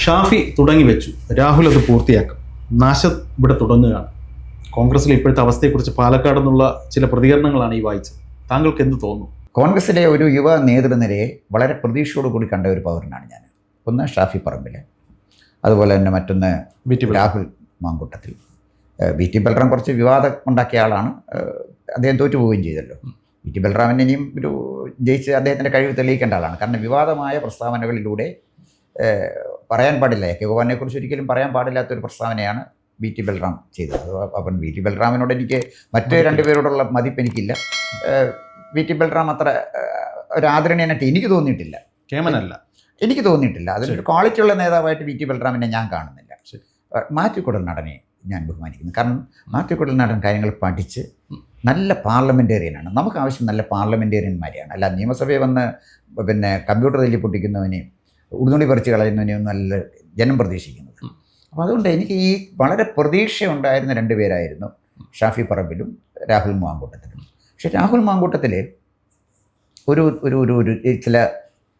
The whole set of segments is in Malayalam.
ഷാഫി തുടങ്ങി വെച്ചു, രാഹുൽ അത് പൂർത്തിയാക്കും, നാശം ഇവിടെ തുടങ്ങുകയാണ്. കോൺഗ്രസിലെ ഇപ്പോഴത്തെ അവസ്ഥയെക്കുറിച്ച് പാലക്കാട് നിന്നുള്ള ചില പ്രതികരണങ്ങളാണ് ഈ വായിച്ചത്. താങ്കൾക്ക് എന്ത് തോന്നുന്നു? കോൺഗ്രസിലെ ഒരു യുവ നേതൃനിരയെ വളരെ പ്രതീക്ഷയോടുകൂടി കണ്ട ഒരു പൗരനാണ് ഞാൻ. ഒന്ന് ഷാഫി പറമ്പിൽ, അതുപോലെ തന്നെ മറ്റൊന്ന് രാഹുൽ മാങ്കൂട്ടത്തിൽ. വി.ടി. ബൽറാം കുറച്ച് വിവാദം ഉണ്ടാക്കിയ ആളാണ്, അദ്ദേഹം തോറ്റുപോവുകയും ചെയ്തല്ലോ. വി.ടി. ബൽറാമിനെ ഇനിയും ഒരു ജയിച്ച് അദ്ദേഹത്തിൻ്റെ കഴിവ് തെളിയിക്കേണ്ട ആളാണ്. കാരണം വിവാദമായ പ്രസ്താവനകളിലൂടെ പറയാൻ പാടില്ല, കെ ഗോപാലിനെക്കുറിച്ച് ഒരിക്കലും പറയാൻ പാടില്ലാത്തൊരു പ്രസ്താവനയാണ് വി.ടി. ബൽറാം ചെയ്തത്. അപ്പം വി.ടി. ബൽറാമിനോട് എനിക്ക് മറ്റ് രണ്ടുപേരോടുള്ള മതിപ്പ് എനിക്കില്ല. വി.ടി. ബൽറാം അത്ര ഒരു ആദരണീയനായിട്ട് എനിക്ക് തോന്നിയിട്ടില്ല, എനിക്ക് തോന്നിയിട്ടില്ല. അതിലൊരു ക്വാളിറ്റിയുള്ള നേതാവായിട്ട് വി.ടി. ബൽറാമിനെ ഞാൻ കാണുന്നില്ല. മാത്യു കുഴൽനാടനെ ഞാൻ ബഹുമാനിക്കുന്നു. കാരണം മാത്യു കുഴൽനാടൻ കാര്യങ്ങൾ പഠിച്ച് നല്ല പാർലമെൻറ്റേറിയനാണ്. നമുക്ക് ആവശ്യം നല്ല പാർലമെൻറ്റേറിയന്മാരെയാണ്, അല്ല നിയമസഭയിൽ വന്ന് പിന്നെ കമ്പ്യൂട്ടർ തല്ലി പൊട്ടിക്കുന്നവനെയും ഉടുതുണി പറിച്ച് കളയുന്നവനെയും നല്ല ജനം പ്രതീക്ഷിക്കുന്നത്. അപ്പോൾ അതുകൊണ്ട് എനിക്ക് ഈ വളരെ പ്രതീക്ഷ ഉണ്ടായിരുന്ന രണ്ടുപേരായിരുന്നു ഷാഫി പറമ്പിലും രാഹുൽ മാങ്കൂട്ടത്തിലും. പക്ഷേ രാഹുൽ മാങ്കൂട്ടത്തിൽ ഒരു ഒരു ഒരു ചില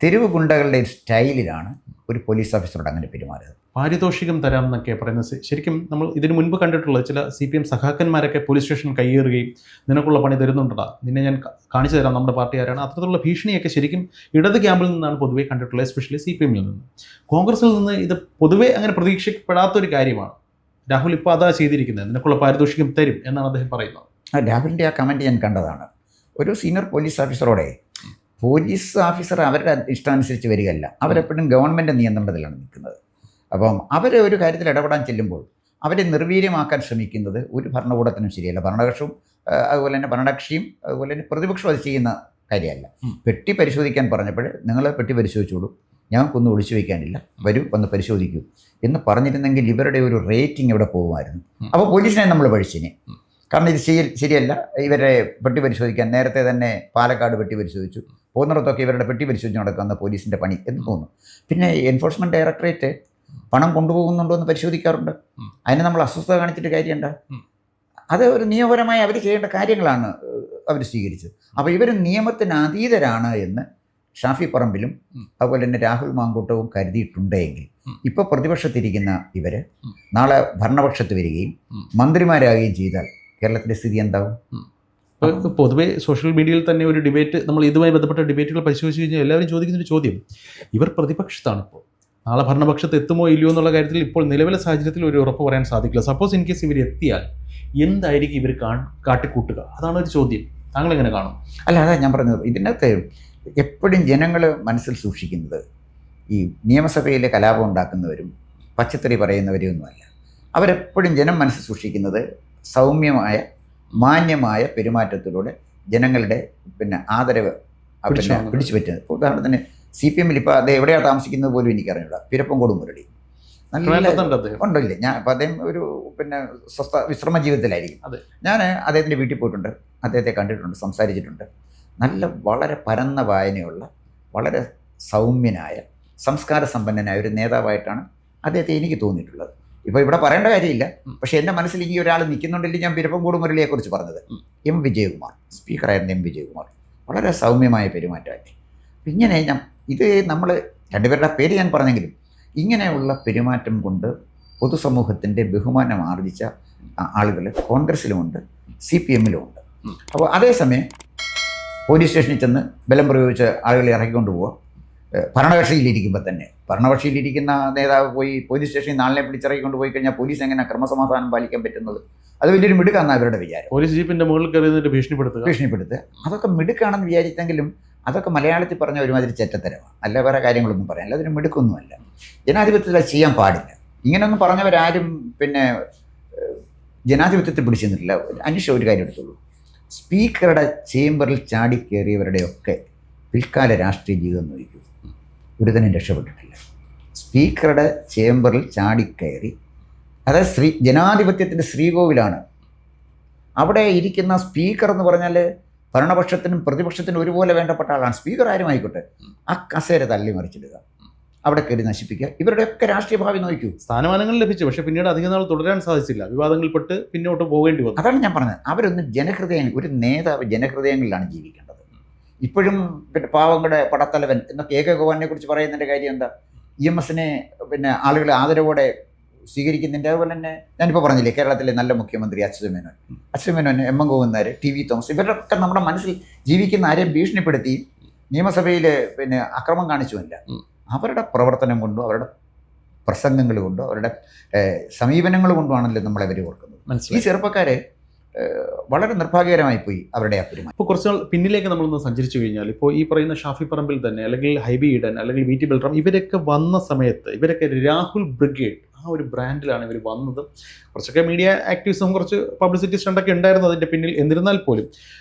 തെരുവ് ഗുണ്ടകളുടെ സ്റ്റൈലിലാണ് ഒരു പോലീസ് ഓഫീസറോട് അങ്ങനെ പെരുമാറുന്നത്. പാരിതോഷികം തരാം എന്നൊക്കെ പറയുന്നത് ശരിക്കും നമ്മൾ ഇതിനു മുൻപ് കണ്ടിട്ടുള്ള ചില CPM സഖാക്കന്മാരൊക്കെ പോലീസ് സ്റ്റേഷനിൽ കയ്യേറുകയും നിനക്കുള്ള പണി തരുന്നുണ്ടാ, നിന്നെ ഞാൻ കാണിച്ചു തരാം, നമ്മുടെ പാർട്ടിക്കാരാണ്, അത്തരത്തിലുള്ള ഭീഷണിയൊക്കെ ശരിക്കും ഇടത് ക്യാമ്പിൽ നിന്നാണ് പൊതുവെ കണ്ടിട്ടുള്ളത്, എസ്പെഷ്യലി CPM-ൽ നിന്ന്. കോൺഗ്രസിൽ നിന്ന് ഇത് പൊതുവെ അങ്ങനെ പ്രതീക്ഷിക്കപ്പെടാത്തൊരു കാര്യമാണ്. രാഹുൽ ഇപ്പോൾ അതാ ചെയ്തിരിക്കുന്നത്, നിനക്കുള്ള പാരിതോഷികം തരും എന്നാണ് അദ്ദേഹം പറയുന്നത്. രാഹുലിൻ്റെ ആ കമൻറ്റ് ഞാൻ കണ്ടതാണ്. ഒരു സീനിയർ പോലീസ് ഓഫീസറോടെ പോലീസ് ഓഫീസർ അവരുടെ ഇഷ്ടാനുസരിച്ച് വരികയല്ല, അവരെപ്പോഴും ഗവൺമെൻറ് നിയന്ത്രണത്തിലാണ് നിൽക്കുന്നത്. അപ്പം അവർ ഒരു കാര്യത്തിൽ ഇടപെടാൻ ചെല്ലുമ്പോൾ അവരെ നിർവീര്യമാക്കാൻ ശ്രമിക്കുന്നത് ഒരു ഭരണകൂടത്തിനും ശരിയല്ല. ഭരണപക്ഷവും അതുപോലെ തന്നെ ഭരണകക്ഷിയും അതുപോലെ തന്നെ പ്രതിപക്ഷവും അത് ചെയ്യുന്ന കാര്യമല്ല. പെട്ടി പരിശോധിക്കാൻ പറഞ്ഞപ്പോൾ നിങ്ങൾ പെട്ടി പരിശോധിച്ചോളൂ, ഞങ്ങൾക്കൊന്നും ഒളിച്ചു വയ്ക്കാനില്ല, വരൂ വന്ന് പരിശോധിക്കൂ എന്ന് പറഞ്ഞിരുന്നെങ്കിൽ ഇവരുടെ ഒരു റേറ്റിംഗ് ഇവിടെ പോകുമായിരുന്നു. അപ്പോൾ പോലീസിനെ നമ്മൾ പഴിച്ചിനെ. കാരണം ഇത് ശരിയല്ല, ഇവരെ പെട്ടി പരിശോധിക്കാൻ നേരത്തെ തന്നെ പാലക്കാട് പെട്ടി പരിശോധിച്ചു, പോകുന്നിടത്തൊക്കെ ഇവരുടെ പെട്ടി പരിശോധിച്ച് നടക്കുന്ന പോലീസിൻ്റെ പണി എന്ന് തോന്നുന്നു. പിന്നെ എൻഫോഴ്സ്മെൻറ്റ് ഡയറക്ടറേറ്റ് പണം കൊണ്ടുപോകുന്നുണ്ടോ എന്ന് പരിശോധിക്കാറുണ്ട്. അതിന് നമ്മൾ അസ്വസ്ഥത കാണിച്ചിട്ട് കാര്യമുണ്ട? അത് ഒരു നിയമപരമായി അവർ ചെയ്യേണ്ട കാര്യങ്ങളാണ് അവർ സ്വീകരിച്ചത്. അപ്പോൾ ഇവർ നിയമത്തിന് അതീതരാണ് എന്ന് ഷാഫി പറമ്പിലും അതുപോലെ തന്നെ രാഹുൽ മാങ്കൂട്ടവും കരുതിയിട്ടുണ്ടെങ്കിൽ ഇപ്പോൾ പ്രതിപക്ഷത്തിരിക്കുന്ന ഇവർ നാളെ ഭരണപക്ഷത്ത് വരികയും മന്ത്രിമാരാകുകയും ചെയ്താൽ കേരളത്തിൻ്റെ സ്ഥിതി എന്താവും? പൊതുവെ സോഷ്യൽ മീഡിയയിൽ തന്നെ ഒരു ഡിബേറ്റ്, നമ്മൾ ഇതുമായി ബന്ധപ്പെട്ട ഡിബേറ്റുകൾ പരിശോധിച്ച് കഴിഞ്ഞാൽ എല്ലാവരും ചോദിക്കുന്നൊരു ചോദ്യം, ഇവർ പ്രതിപക്ഷത്താണ്, ഇപ്പോൾ നാളെ ഭരണപക്ഷത്ത് എത്തുമോ ഇല്ലയോ എന്നുള്ള കാര്യത്തിൽ ഇപ്പോൾ നിലവിലെ സാഹചര്യത്തിൽ ഒരു ഉറപ്പ് പറയാൻ സാധിക്കില്ല. സപ്പോസ് ഇൻ കേസ് ഇവർ എത്തിയാൽ എന്തായിരിക്കും ഇവർ കാട്ടിക്കൂട്ടുക? അതാണ് ഒരു ചോദ്യം. താങ്കൾ എങ്ങനെ കാണും? അല്ല, അതാ ഞാൻ പറഞ്ഞത്. ഇതിനകത്ത് എപ്പോഴും ജനങ്ങൾ മനസ്സിൽ സൂക്ഷിക്കുന്നത് ഈ നിയമസഭയിലെ കലാപം ഉണ്ടാക്കുന്നവരും പച്ചത്തറി പറയുന്നവരും ഒന്നുമല്ല. അവരെപ്പോഴും ജനം മനസ്സിൽ സൂക്ഷിക്കുന്നത് സൗമ്യമായ മാന്യമായ പെരുമാറ്റത്തിലൂടെ ജനങ്ങളുടെ ആദരവ് പിടിച്ചു പറ്റുന്നത്. ഉദാഹരണത്തിന് CPM-ൽ ഇപ്പോൾ അദ്ദേഹം എവിടെയാണ് താമസിക്കുന്നത് പോലും എനിക്കറിഞ്ഞൂടാ, പിരപ്പംകോട് മുരളി നല്ല ഉണ്ടല്ലേ. ഞാൻ അപ്പോൾ അദ്ദേഹം ഒരു സ്വസ്ഥ വിശ്രമ ജീവിതത്തിലായിരിക്കും. ഞാൻ അദ്ദേഹത്തിൻ്റെ വീട്ടിൽ പോയിട്ടുണ്ട്, അദ്ദേഹത്തെ കണ്ടിട്ടുണ്ട്, സംസാരിച്ചിട്ടുണ്ട്. വളരെ പരന്ന വായനയുള്ള വളരെ സൗമ്യനായ സംസ്കാര സമ്പന്നനായ ഒരു നേതാവായിട്ടാണ് അദ്ദേഹത്തെ എനിക്ക് തോന്നിയിട്ടുള്ളത്. ഇപ്പോൾ ഇവിടെ പറയേണ്ട കാര്യമില്ല, പക്ഷേ എൻ്റെ മനസ്സിൽ ഈ ഒരാൾ നിൽക്കുന്നുണ്ടെങ്കിൽ ഞാൻ പിരപ്പംകോട് മുരളിയെക്കുറിച്ച് പറഞ്ഞത് M. വിജയകുമാർ, സ്പീക്കറായിരുന്ന M. വിജയകുമാർ, വളരെ സൗമ്യമായ പെരുമാറ്റമായിട്ട്. ഇങ്ങനെ ഇത് നമ്മൾ രണ്ടുപേരുടെ പേര് ഞാൻ പറഞ്ഞെങ്കിലും ഇങ്ങനെയുള്ള പെരുമാറ്റം കൊണ്ട് പൊതുസമൂഹത്തിൻ്റെ ബഹുമാനം ആർജിച്ച ആളുകൾ കോൺഗ്രസ്സിലുമുണ്ട്, CPM-ലും. അപ്പോൾ അതേസമയം പോലീസ് സ്റ്റേഷനിൽ ചെന്ന് ബലം പ്രയോഗിച്ച് ആളുകളെ ഇറക്കിക്കൊണ്ട് പോവുക. ഭരണകക്ഷിയിലിരിക്കുമ്പോൾ തന്നെ ഭരണകക്ഷിയിലിരിക്കുന്ന നേതാവ് പോയി പോലീസ് സ്റ്റേഷനിൽ നാളിനെ പിടിച്ചിറക്കിക്കൊണ്ട് പോയി കഴിഞ്ഞാൽ പോലീസ് എങ്ങനെ ക്രമസമാധാനം പാലിക്കാൻ പറ്റുന്നത്? അത് വലിയൊരു മിടുക്കാണെന്ന് അവരുടെ വിചാരം. പോലീസ് ജീപ്പിൻ്റെ മുകളിൽ കയറിയിട്ട് ഭീഷണിപ്പെടുത്തുക, അതൊക്കെ മിടുക്കാണെന്ന് വിചാരിച്ചെങ്കിലും അതൊക്കെ മലയാളത്തിൽ പറഞ്ഞ ഒരുമാതിരി ചെറ്റത്തരമാണ്, അല്ല വേറെ കാര്യങ്ങളൊന്നും പറയാനില്ല. അതിന് മിടുക്കൊന്നുമല്ല. ജനാധിപത്യത്തിൽ അത് ചെയ്യാൻ പാടില്ല. ഇങ്ങനെയൊന്നും പറഞ്ഞവരാരും ജനാധിപത്യത്തിൽ പിടിച്ചു നിന്നിട്ടില്ല. അന്വേഷിച്ച ഒരു കാര്യം എടുത്തുള്ളൂ, സ്പീക്കറുടെ ചേംബറിൽ ചാടിക്കേറിയവരുടെയൊക്കെ പിൽക്കാല രാഷ്ട്രീയ ജീവിതം നോക്കൂ, ഒരുതനും രക്ഷപ്പെട്ടിട്ടില്ല. സ്പീക്കറുടെ ചേംബറിൽ ചാടിക്കയറി, അതായത് ജനാധിപത്യത്തിൻ്റെ ശ്രീകോവിലാണ്. അവിടെ ഇരിക്കുന്ന സ്പീക്കർ എന്ന് പറഞ്ഞാൽ ഭരണപക്ഷത്തിനും പ്രതിപക്ഷത്തിനും ഒരുപോലെ വേണ്ടപ്പെട്ട ആളാണ്. സ്പീക്കർ ആരും ആയിക്കോട്ടെ, ആ കസേര തള്ളി മറിച്ചിടുക, അവിടെ കയറി നശിപ്പിക്കുക. ഇവരുടെയൊക്കെ രാഷ്ട്രീയ ഭാവി നോക്കൂ. സ്ഥാനമാനങ്ങൾ ലഭിച്ചു, പക്ഷേ പിന്നീട് അധികം നാൾ തുടരാൻ സാധിച്ചില്ല, വിവാദങ്ങളിൽപ്പെട്ട് പിന്നോട്ട് പോകേണ്ടി വന്നു. അതാണ് ഞാൻ പറഞ്ഞത്. അവരൊന്നും ഒരു നേതാവ് ജനഹൃദയങ്ങളിലാണ് ജീവിക്കേണ്ടത്. ഇപ്പോഴും പാവങ്ങളുടെ പടത്തലവൻ എന്നൊക്കെ കെ ഗോപാലിനെ കുറിച്ച് പറയുന്നതിൻ്റെ കാര്യം എന്താ? EMSനെ പിന്നെ ആളുകൾ ആദരവോടെ സ്വീകരിക്കുന്നുണ്ട്. അതുപോലെ തന്നെ ഞാനിപ്പോൾ പറഞ്ഞില്ലേ, കേരളത്തിലെ നല്ല മുഖ്യമന്ത്രി Achutha Menon, M Govindan, TV Thomas, ഇവരൊക്കെ നമ്മുടെ മനസ്സിൽ ജീവിക്കുന്ന ആരെയും ഭീഷണിപ്പെടുത്തി നിയമസഭയിൽ പിന്നെ അക്രമം കാണിച്ചുമല്ല, അവരുടെ പ്രവർത്തനം കൊണ്ടും അവരുടെ പ്രസംഗങ്ങൾ കൊണ്ടും അവരുടെ സമീപനങ്ങൾ കൊണ്ടുമാണല്ലോ നമ്മളെ ഇവർ ഓർക്കുന്നത്. ഈ ചെറുപ്പക്കാരെ വളരെ നിർഭാഗ്യകരമായി പോയി അവരുടെ ആ പെരുമാറ്റം. ഇപ്പോൾ കുറച്ച് നാൾ പിന്നിലേക്ക് നമ്മളൊന്ന് സഞ്ചരിച്ചു കഴിഞ്ഞാൽ, ഇപ്പോൾ ഈ പറയുന്ന ഷാഫി പറമ്പിൽ തന്നെ, അല്ലെങ്കിൽ ഹൈബി ഈഡൻ, അല്ലെങ്കിൽ VT ബൽറാം, ഇവരൊക്കെ വന്ന സമയത്ത് ഇവരൊക്കെ രാഹുൽ ബ്രിഗേഡ് ആ ഒരു ബ്രാൻഡിലാണ് ഇവർ വന്നത്. കുറച്ചൊക്കെ മീഡിയ ആക്ടിവിസം, കുറച്ച് പബ്ലിസിറ്റി സ്റ്റണ്ടൊക്കെ ഉണ്ടായിരുന്നു അതിൻ്റെ പിന്നിൽ. എന്നിരുന്നാൽ പോലും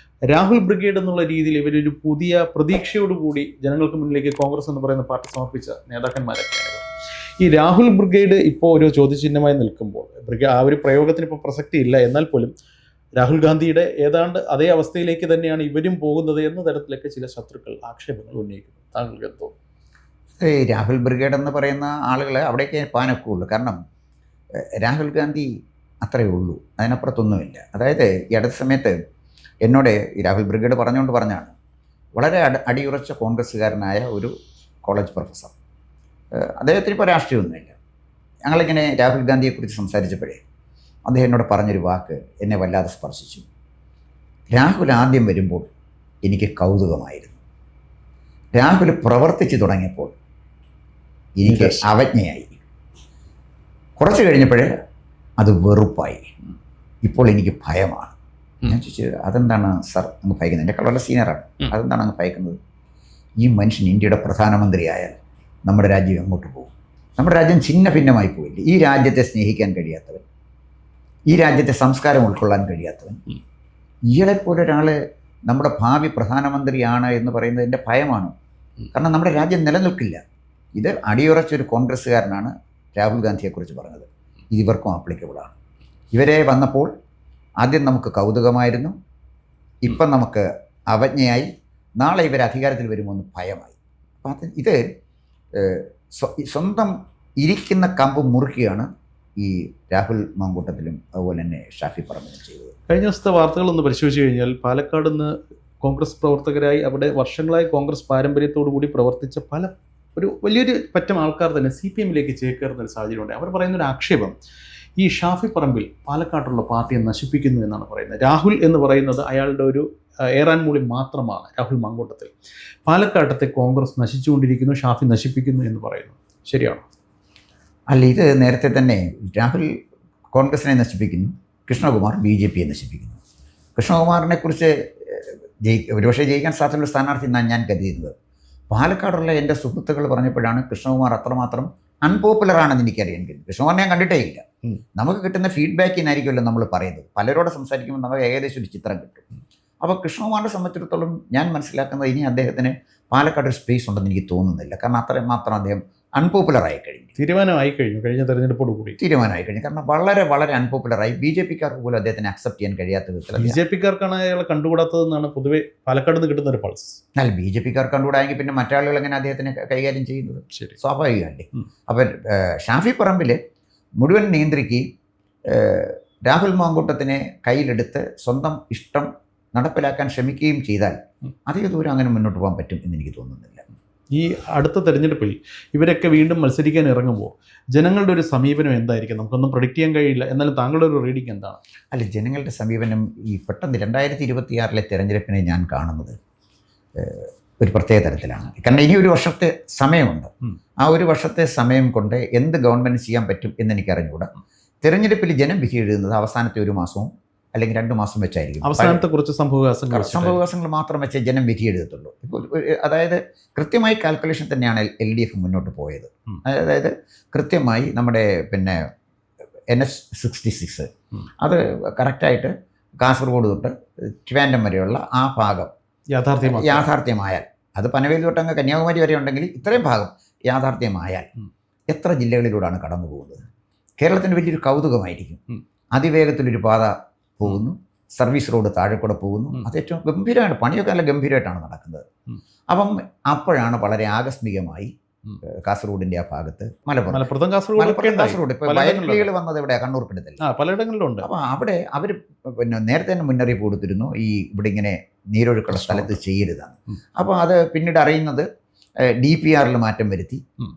രാഹുൽ ബ്രിഗേഡ് എന്നുള്ള രീതിയിൽ ഇവരൊരു പുതിയ പ്രതീക്ഷയോടുകൂടി ജനങ്ങൾക്ക് മുന്നിലേക്ക് കോൺഗ്രസ് എന്ന് പറയുന്ന പാർട്ടി സമർപ്പിച്ച നേതാക്കന്മാരൊക്കെയാണ്. ഈ രാഹുൽ ബ്രിഗേഡ് ഇപ്പോൾ ഒരു ചോദ്യചിഹ്നമായി നിൽക്കുമ്പോൾ, ആ ഒരു പ്രയോഗത്തിന് ഇപ്പോൾ പ്രസക്തി ഇല്ല, എന്നാൽ പോലും രാഹുൽ ഗാന്ധിയുടെ ഏതാണ്ട് അതേ അവസ്ഥയിലേക്ക് തന്നെയാണ് ഇവരും പോകുന്നത് എന്ന തരത്തിലൊക്കെ ചില ശത്രുക്കൾ ആക്ഷേപങ്ങൾ ഉന്നയിക്കുന്നു. താങ്കൾക്ക് എന്തോ? രാഹുൽ ബ്രിഗേഡ് എന്ന് പറയുന്ന ആളുകളെ അവിടേക്ക് പാനൊക്കെയുള്ളൂ. കാരണം രാഹുൽ ഗാന്ധി അത്രയേ ഉള്ളൂ, അതിനപ്പുറത്തൊന്നുമില്ല. അതായത് ഈ അടുത്ത സമയത്ത് എന്നോട് ഈ രാഹുൽ ബ്രിഗേഡ് പറഞ്ഞാണ്, വളരെ അടിയുറച്ച കോൺഗ്രസ്സുകാരനായ ഒരു കോളേജ് പ്രൊഫസർ, അദ്ദേഹത്തിന് ഇപ്പോൾ രാഷ്ട്രീയമൊന്നുമില്ല. ഞങ്ങളിങ്ങനെ രാഹുൽ ഗാന്ധിയെക്കുറിച്ച് സംസാരിച്ചപ്പോഴേ അദ്ദേഹം എന്നോട് പറഞ്ഞൊരു വാക്ക് എന്നെ വല്ലാതെ സ്പർശിച്ചു. രാഹുൽ ആദ്യം വരുമ്പോൾ എനിക്ക് കൗതുകമായിരുന്നു, രാഹുൽ പ്രവർത്തിച്ചു തുടങ്ങിയപ്പോൾ എനിക്ക് അവജ്ഞയായി, കുറച്ച് കഴിഞ്ഞപ്പോഴേ അത് വെറുപ്പായി, ഇപ്പോൾ എനിക്ക് ഭയമാണ്. ഞാൻ ചോദിച്ചു, അതെന്താണ് സർ അങ്ങ് ഭയക്കുന്നത്? എൻ്റെ വളരെ സീനിയറാണ്, അതെന്താണ് അങ്ങ് ഭയക്കുന്നത്? ഈ മനുഷ്യൻ ഇന്ത്യയുടെ പ്രധാനമന്ത്രിയായാൽ നമ്മുടെ രാജ്യം എങ്ങോട്ട് പോകും? നമ്മുടെ രാജ്യം ഛിന്ന ഭിന്നമായി പോയില്ലേ? ഈ രാജ്യത്തെ സ്നേഹിക്കാൻ കഴിയാത്തവൻ, ഈ രാജ്യത്തെ സംസ്കാരം ഉൾക്കൊള്ളാൻ കഴിയാത്തവൻ, ഇയാളെപ്പോലെ ഒരാൾ നമ്മുടെ ഭാവി പ്രധാനമന്ത്രിയാണ് എന്ന് പറയുന്നത് എൻ്റെ ഭയമാണ്. കാരണം നമ്മുടെ രാജ്യം നിലനിൽക്കില്ല. ഇത് അടിയുറച്ചൊരു കോൺഗ്രസ്സുകാരനാണ് രാഹുൽ ഗാന്ധിയെക്കുറിച്ച് പറഞ്ഞത്. ഇത് ഇവർക്കും ആപ്ലിക്കബിളാണ്. ഇവരെ വന്നപ്പോൾ ആദ്യം നമുക്ക് കൗതുകമായിരുന്നു, ഇപ്പം നമുക്ക് അവജ്ഞയായി, നാളെ ഇവർ അധികാരത്തിൽ വരുമെന്ന് ഭയമായി. അപ്പം അത് ഇത് സ്വന്തം ഇരിക്കുന്ന കമ്പ് മുറുക്കിയാണ് ഈ രാഹുൽ മാങ്കൂട്ടത്തിലും അതുപോലെ തന്നെ ഷാഫി പറമ്പിലും ചെയ്തത്. കഴിഞ്ഞ ദിവസത്തെ വാർത്തകളൊന്ന് പരിശോധിച്ച് കഴിഞ്ഞാൽ, പാലക്കാട് നിന്ന് കോൺഗ്രസ് പ്രവർത്തകരായി അവിടെ വർഷങ്ങളായി കോൺഗ്രസ് പാരമ്പര്യത്തോടു കൂടി പ്രവർത്തിച്ച ഒരു വലിയൊരു പറ്റം ആൾക്കാർ തന്നെ CPMലേക്ക് ചേക്കേറുന്ന ഒരു സാഹചര്യമുണ്ട്. അവർ പറയുന്നൊരു ആക്ഷേപം, ഈ ഷാഫി പറമ്പിൽ പാലക്കാട്ടുള്ള പാർട്ടിയെ നശിപ്പിക്കുന്നു എന്നാണ് പറയുന്നത്. രാഹുൽ എന്ന് പറയുന്നത് അയാളുടെ ഒരു ഏറാൻമൂളി മാത്രമാണ്. രാഹുൽ മാങ്കൂട്ടത്തിൽ പാലക്കാട്ടത്തെ കോൺഗ്രസ് നശിച്ചുകൊണ്ടിരിക്കുന്നു, ഷാഫി നശിപ്പിക്കുന്നു എന്ന് പറയുന്നു. ശരിയാണോ? അല്ല, ഇത് നേരത്തെ തന്നെ രാഹുൽ കോൺഗ്രസിനെ നശിപ്പിക്കുന്നു, കൃഷ്ണകുമാർ BJPയെ നശിപ്പിക്കുന്നു. കൃഷ്ണകുമാറിനെ കുറിച്ച് ഒരുപക്ഷെ ജയിക്കാൻ സാധ്യതയുള്ള സ്ഥാനാർത്ഥി എന്നാണ് ഞാൻ കരുതുന്നത്. പാലക്കാടുള്ള എൻ്റെ സുഹൃത്തുക്കൾ പറഞ്ഞപ്പോഴാണ് കൃഷ്ണകുമാർ അത്രമാത്രം അൺപോപ്പുലറാണെന്ന് എനിക്കറിയാൻ കഴിയും. കൃഷ്ണകുമാറിനെ ഞാൻ കണ്ടിട്ടേ ഇല്ല. നമുക്ക് കിട്ടുന്ന ഫീഡ്ബാക്കിനായിരിക്കുമല്ലോ നമ്മൾ പറയുന്നത്. പലരോട് സംസാരിക്കുമ്പോൾ നമുക്ക് ഏകദേശം ഒരു ചിത്രം കിട്ടും. അപ്പോൾ കൃഷ്ണകുമാറിനെ സംബന്ധിച്ചിടത്തോളം ഞാൻ മനസ്സിലാക്കുന്നത് ഇനി അദ്ദേഹത്തിന് പാലക്കാട് ഒരു സ്പേസ് ഉണ്ടെന്ന് എനിക്ക് തോന്നുന്നില്ല. കാരണം അത്രയും മാത്രം അദ്ദേഹം അൺപോപ്പുലറായി കഴിഞ്ഞു. തീരുമാനമായി കഴിഞ്ഞു കഴിഞ്ഞ തെരഞ്ഞെടുപ്പോട് കൂടി. തീരുമാനമായി കഴിഞ്ഞു. കാരണം വളരെ വളരെ അൺപോപ്പുലറായി. BJPക്കാർക്ക് പോലും അദ്ദേഹത്തിന് അക്സെപ്റ്റ് ചെയ്യാൻ കഴിയാത്ത വിധത്തിൽ. BJPക്കാർക്കാണ് അയാളെ കണ്ടുകൂടാത്തതെന്നാണ് പൊതുവെ പാലക്കാട് നിന്ന് കിട്ടുന്ന ഒരു പൾസ്. അല്ല, BJPക്കാർ കണ്ടുകൂടായെങ്കിൽ പിന്നെ മറ്റാളുകൾ എങ്ങനെ അദ്ദേഹത്തിനെ കൈകാര്യം ചെയ്യുന്നത്? ശരി, സ്വാഭാവികമല്ലേ. അപ്പം ഷാഫി പറമ്പിൽ മുഴുവൻ നിയന്ത്രിക്കുകയും രാഹുൽ മാങ്കൂട്ടത്തിനെ കയ്യിലെടുത്ത് സ്വന്തം ഇഷ്ടം നടപ്പിലാക്കാൻ ശ്രമിക്കുകയും ചെയ്താൽ അധിക ദൂരം അങ്ങനെ മുന്നോട്ട് പോകാൻ പറ്റും എന്ന് എനിക്ക് തോന്നുന്നില്ല. ഈ അടുത്ത തെരഞ്ഞെടുപ്പിൽ ഇവരൊക്കെ വീണ്ടും മത്സരിക്കാൻ ഇറങ്ങുമ്പോൾ ജനങ്ങളുടെ ഒരു സമീപനം എന്തായിരിക്കും? നമുക്കൊന്നും പ്രഡിക്റ്റ് ചെയ്യാൻ കഴിയില്ല. എന്നാലും താങ്കളുടെ ഒരു റീഡിങ് എന്താണ്? അല്ല, ജനങ്ങളുടെ സമീപനം ഈ പെട്ടെന്ന് 2026 തെരഞ്ഞെടുപ്പിനെ ഞാൻ കാണുന്നത് ഒരു പ്രത്യേക തരത്തിലാണ്. കാരണം ഇനി ഒരു വർഷത്തെ സമയമുണ്ട്. ആ ഒരു വർഷത്തെ സമയം കൊണ്ട് എന്ത് ഗവൺമെൻറ് ചെയ്യാൻ പറ്റും എന്നെനിക്ക് അറിഞ്ഞുകൂടാ. തെരഞ്ഞെടുപ്പിൽ ജനം വിധി എഴുതുന്നത് അവസാനത്തെ ഒരു മാസവും അല്ലെങ്കിൽ 2 മാസം വെച്ചായിരിക്കും. അവസാനത്തെ കുറച്ച് സംഭവവികാസങ്ങൾ മാത്രം വെച്ച് ജനം വിധി എഴുതത്തുള്ളൂ. ഇപ്പോൾ അതായത് കൃത്യമായി കാൽക്കുലേഷൻ തന്നെയാണ് LDF മുന്നോട്ട് പോയത്. അതായത് കൃത്യമായി നമ്മുടെ പിന്നെ NH-66 അത് കറക്റ്റായിട്ട് കാസർഗോഡ് തൊട്ട് ട്രിവാൻഡ്രം വരെയുള്ള ആ ഭാഗം യാഥാർത്ഥ്യമായാൽ, അത് പനവേലി തൊട്ട് അങ്ങ് കന്യാകുമാരി വരെ ഉണ്ടെങ്കിൽ ഇത്രയും ഭാഗം യാഥാർത്ഥ്യമായാൽ എത്ര ജില്ലകളിലൂടെയാണ് കടന്നു പോകുന്നത്? കേരളത്തിന് വലിയൊരു കൗതുകമായിരിക്കും. അതിവേഗത്തിലൊരു പാത പോകുന്നു, സർവീസ് റോഡ് താഴെ കൂടെ പോകുന്നു. അത് ഏറ്റവും ഗംഭീരമാണ്. പണിയൊക്കെ നല്ല ഗംഭീരമായിട്ടാണ് നടക്കുന്നത്. അപ്പം അപ്പോഴാണ് വളരെ ആകസ്മികമായി കാസർഗോഡിൻ്റെ ആ ഭാഗത്ത് കാസർഗോഡ് ഇപ്പോൾ വയനാട്ടിൽ വന്നത് എവിടെയാണ്? കണ്ണൂർക്കിടത്തിൽ പലയിടങ്ങളിലുണ്ട്. അപ്പോൾ അവിടെ അവർ പിന്നെ നേരത്തെ തന്നെ മുന്നറിയിപ്പ് കൊടുത്തിരുന്നു, ഇവിടെ ഇങ്ങനെ നീരൊഴുക്കുള്ള സ്ഥലത്ത് ചെയ്യരുതാണ്. അപ്പോൾ അത് പിന്നീട് അറിയുന്നത് DPRൽ മാറ്റം വരുത്തി, ഉം.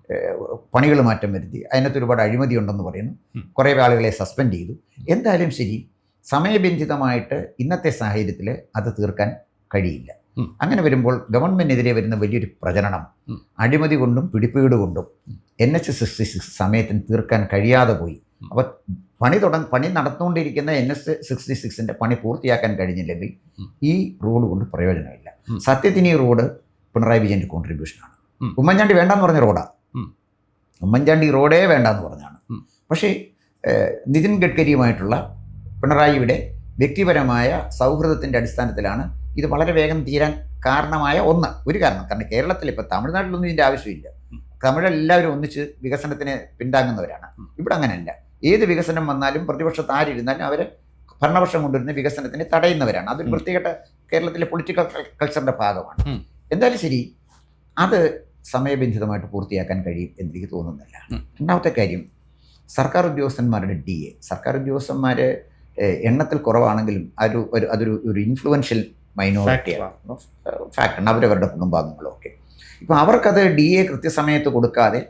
പണികൾ മാറ്റം വരുത്തി, അതിനകത്ത് ഒരുപാട് അഴിമതി ഉണ്ടെന്ന് പറയുന്നു. കുറേ ആളുകളെ സസ്പെൻഡ് ചെയ്തു. എന്തായാലും ശരി, സമയബന്ധിതമായിട്ട് ഇന്നത്തെ സാഹചര്യത്തിൽ അത് തീർക്കാൻ കഴിയില്ല. അങ്ങനെ വരുമ്പോൾ ഗവൺമെൻറ്റിനെതിരെ വരുന്ന വലിയൊരു പ്രചരണം അഴിമതി കൊണ്ടും പിടിപ്പീട് കൊണ്ടും NH-66 സമയത്തിന് തീർക്കാൻ കഴിയാതെ പോയി. അപ്പോൾ പണി നടന്നുകൊണ്ടിരിക്കുന്ന NH-66ൻ്റെ പണി പൂർത്തിയാക്കാൻ കഴിഞ്ഞില്ലെങ്കിൽ ഈ റോഡ് കൊണ്ട് പ്രയോജനമില്ല. സത്യത്തിന് ഈ റോഡ് പിണറായി വിജയൻ്റെ കോൺട്രിബ്യൂഷനാണ്. ഉമ്മൻചാണ്ടി വേണ്ടെന്ന് പറഞ്ഞ റോഡാണ്. ഉമ്മൻചാണ്ടി റോഡേ വേണ്ടെന്ന് പറഞ്ഞാണ്. പക്ഷേ നിതിൻ ഗഡ്കരിയുമായിട്ടുള്ള പിണറായിയുടെ വ്യക്തിപരമായ സൗഹൃദത്തിൻ്റെ അടിസ്ഥാനത്തിലാണ് ഇത് വളരെ വേഗം തീരാൻ കാരണമായ ഒരു കാരണം. കാരണം കേരളത്തിൽ ഇപ്പോൾ തമിഴ്നാട്ടിലൊന്നും ഇതിൻ്റെ ആവശ്യമില്ല. തമിഴെല്ലാവരും ഒന്നിച്ച് വികസനത്തിന് പിന്താങ്ങുന്നവരാണ്. ഇവിടെ അങ്ങനെയല്ല. ഏത് വികസനം വന്നാലും പ്രതിപക്ഷത്ത് ആരിരുന്നാലും അവർ ഭരണപക്ഷം കൊണ്ടുവരുന്ന വികസനത്തിന് തടയുന്നവരാണ്. അതൊരു പ്രത്യേക കേരളത്തിലെ പൊളിറ്റിക്കൽ കൾച്ചറിൻ്റെ ഭാഗമാണ്. എന്തായാലും ശരി, അത് സമയബന്ധിതമായിട്ട് പൂർത്തിയാക്കാൻ കഴിയും എന്നെനിക്ക് തോന്നുന്നില്ല. രണ്ടാമത്തെ കാര്യം, സർക്കാർ ഉദ്യോഗസ്ഥന്മാരുടെ DA. സർക്കാർ ഉദ്യോഗസ്ഥന്മാർ എണ്ണത്തിൽ കുറവാണെങ്കിലും അതൊരു ഇൻഫ്ലുവൻഷ്യൽ മൈനോറിറ്റിയാണ്, ഫാക്റ്റാണ്. അവരവരുടെ കുടുംബാംഗങ്ങളൊക്കെ. ഇപ്പോൾ അവർക്കത് DA കൃത്യസമയത്ത് കൊടുക്കാതെ,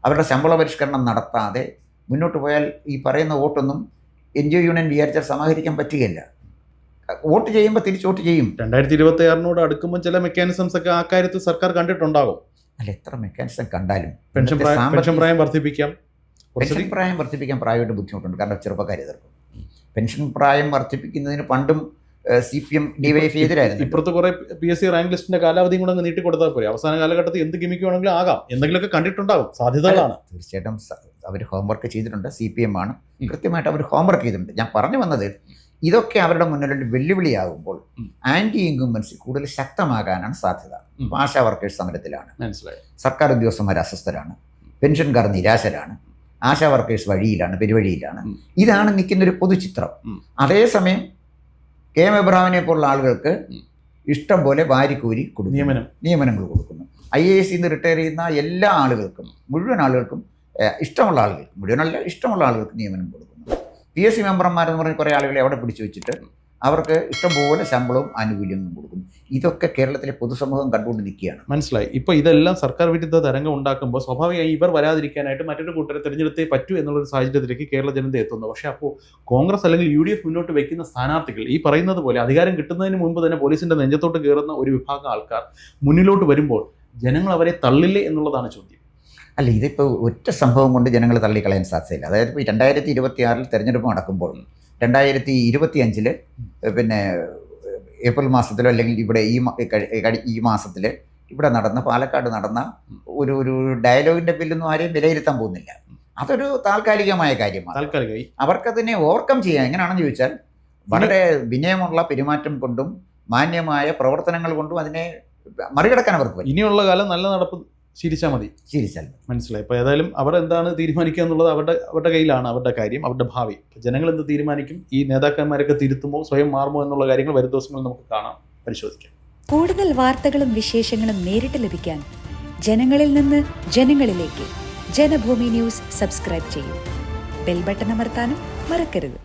അവരുടെ ശമ്പള പരിഷ്കരണം നടത്താതെ മുന്നോട്ട് പോയാൽ ഈ പറയുന്ന വോട്ടൊന്നും NGO യൂണിയൻ വിചാരിച്ചാൽ സമാഹരിക്കാൻ പറ്റുകയില്ല. വോട്ട് ചെയ്യുമ്പോൾ തിരിച്ച് വോട്ട് ചെയ്യും. 2026 അടുക്കുമ്പോൾ ചില മെക്കാനിസംസ് ഒക്കെ ആ കാര്യത്തിൽ സർക്കാർ കണ്ടിട്ടുണ്ടാകും. അല്ല, എത്ര മെക്കാനിസം കണ്ടാലും പെൻഷൻ പ്രായം വർദ്ധിപ്പിക്കാം. പെൻഷൻ പ്രായം വർദ്ധിപ്പിക്കാൻ പ്രായമായിട്ട് ബുദ്ധിമുട്ടുണ്ട്. കാരണം ചെറുപ്പക്കാർ എതിർക്കും. പെൻഷൻ പ്രായം വർദ്ധിപ്പിക്കുന്നതിന് പണ്ടും CPM DYFI എതിരായിരുന്നു. ഇപ്പുറത്ത് കുറെ PSC റാങ്ക് ലിസ്റ്റിന്റെ കാലാവധിയും കൂടെ അങ്ങ് നീട്ടിക്കൊടുത്താൽ പോരെ. അവസാന കാലഘട്ടത്തിൽ എന്ത് ഗിമിക്കുവാണെങ്കിലും ആകാം. എന്തെങ്കിലുമൊക്കെ കണ്ടിട്ടുണ്ടാകും, സാധ്യതകളാണ്. തീർച്ചയായിട്ടും അവർ ഹോംവർക്ക് ചെയ്തിട്ടുണ്ട്. CPM ആണ്, കൃത്യമായിട്ട് അവർ ഹോംവർക്ക് ചെയ്തിട്ടുണ്ട്. ഞാൻ പറഞ്ഞു വന്നത്, ഇതൊക്കെ അവരുടെ മുന്നിലൊരു വെല്ലുവിളിയാകുമ്പോൾ ആന്റി ഇൻകംബൻസി കൂടുതൽ ശക്തമാകാനാണ് സാധ്യത. ആശാ വർക്കേഴ്സ് സമരത്തിലാണ്, മനസ്സിലായി. സർക്കാർ ഉദ്യോഗസ്ഥന്മാർ അസ്വസ്ഥരാണ്, പെൻഷൻകാർ നിരാശരാണ്, ആശാ വർക്കേഴ്സ് വഴിയിലാണ്, പെരുവഴിയിലാണ്. ഇതാണ് നിൽക്കുന്നൊരു പൊതുചിത്രം. അതേസമയം KM എബ്രഹാമിനെ പോലുള്ള ആളുകൾക്ക് ഇഷ്ടം പോലെ വാരിക്കൂരി കൊടുക്കും, നിയമനങ്ങൾ കൊടുക്കുന്നു. IAS നിന്ന് റിട്ടയർ ചെയ്യുന്ന എല്ലാ ആളുകൾക്കും, മുഴുവൻ ആളുകൾക്കും, ഇഷ്ടമുള്ള ആളുകൾക്ക്, മുഴുവനല്ല ഇഷ്ടമുള്ള ആളുകൾക്ക് നിയമനം കൊടുക്കുന്നു. PSC മെമ്പർമാരെന്ന് പറഞ്ഞ് കുറേ ആളുകളെ അവിടെ പിടിച്ചു വെച്ചിട്ട് അവർക്ക് ഇഷ്ടംപോലെ ശമ്പളവും ആനുകൂല്യങ്ങളും കൊടുക്കുന്നു. ഇതൊക്കെ കേരളത്തിലെ പൊതുസമൂഹം കണ്ടുകൊണ്ട് നിൽക്കുകയാണ്. മനസ്സിലായി. ഇപ്പോൾ ഇതെല്ലാം സർക്കാർ വിരുദ്ധ തരംഗം ഉണ്ടാക്കുമ്പോൾ സ്വാഭാവികമായി ഇവർ വരാതിരിക്കാനായിട്ട് മറ്റൊരു കൂട്ടരെ തിരഞ്ഞെടുത്തേ പറ്റൂ എന്നുള്ളൊരു സാഹചര്യത്തിലേക്ക് കേരള ജനത എത്തുന്നു. പക്ഷേ അപ്പോൾ കോൺഗ്രസ് അല്ലെങ്കിൽ UDF മുന്നോട്ട് വയ്ക്കുന്ന സ്ഥാനാർത്ഥികൾ ഈ പറയുന്നത് പോലെ അധികാരം കിട്ടുന്നതിന് മുൻപ് തന്നെ പോലീസിന്റെ നെഞ്ചത്തോട്ട് കയറുന്ന ഒരു വിഭാഗം ആൾക്കാർ മുന്നിലോട്ട് വരുമ്പോൾ ജനങ്ങൾ അവരെ തള്ളില്ലേ എന്നുള്ളതാണ് ചോദ്യം. അല്ല, ഇതിപ്പോൾ ഒറ്റ സംഭവം കൊണ്ട് ജനങ്ങൾ തള്ളിക്കളയാൻ സാധ്യതയില്ല. അതായത് ഇപ്പോൾ 2026 തെരഞ്ഞെടുപ്പ് നടക്കുമ്പോൾ 2025 പിന്നെ ഏപ്രിൽ മാസത്തിലോ അല്ലെങ്കിൽ ഇവിടെ ഈ മാസത്തിൽ ഇവിടെ നടന്ന പാലക്കാട് നടന്ന ഒരു ഡയലോഗിൻ്റെ ബില്ലൊന്നും ആരെയും വിലയിരുത്താൻ പോകുന്നില്ല. അതൊരു താൽക്കാലികമായ കാര്യമാണ്. അവർക്കതിനെ ഓവർകം ചെയ്യാൻ എങ്ങനെയാണെന്ന് ചോദിച്ചാൽ വളരെ വിനയമുള്ള പെരുമാറ്റം കൊണ്ടും മാന്യമായ പ്രവർത്തനങ്ങൾ കൊണ്ടും അതിനെ മറികടക്കാൻ അവർക്ക് പറ്റും. ഇനിയുള്ള കാലം നല്ല നടപ്പ് ശീലിച്ചാൽ മതി. മനസ്സിലായി. ഇപ്പോൾ ഏതായാലും അവർ എന്താണ് തീരുമാനിക്കുക എന്നുള്ളത് അവരുടെ കയ്യിലാണ്. അവരുടെ കാര്യം, അവരുടെ ഭാവി. ജനങ്ങൾ എന്ത് തീരുമാനിക്കും, ഈ നേതാക്കന്മാരൊക്കെ തിരുത്തുമോ സ്വയം മാറുമോ എന്നുള്ള കാര്യങ്ങൾ വരും ദിവസങ്ങളിൽ നമുക്ക് കാണാം, പരിശോധിക്കാം. കൂടുതൽ വാർത്തകളും വിശേഷങ്ങളും നേരിട്ട് ലഭിക്കാൻ ജനങ്ങളിൽ നിന്ന് ജനങ്ങളിലേക്ക് ജനഭൂമി ന്യൂസ് സബ്സ്ക്രൈബ് ചെയ്യൂ. ബെൽ ബട്ടൺ അമർത്താനും മറക്കരുത്.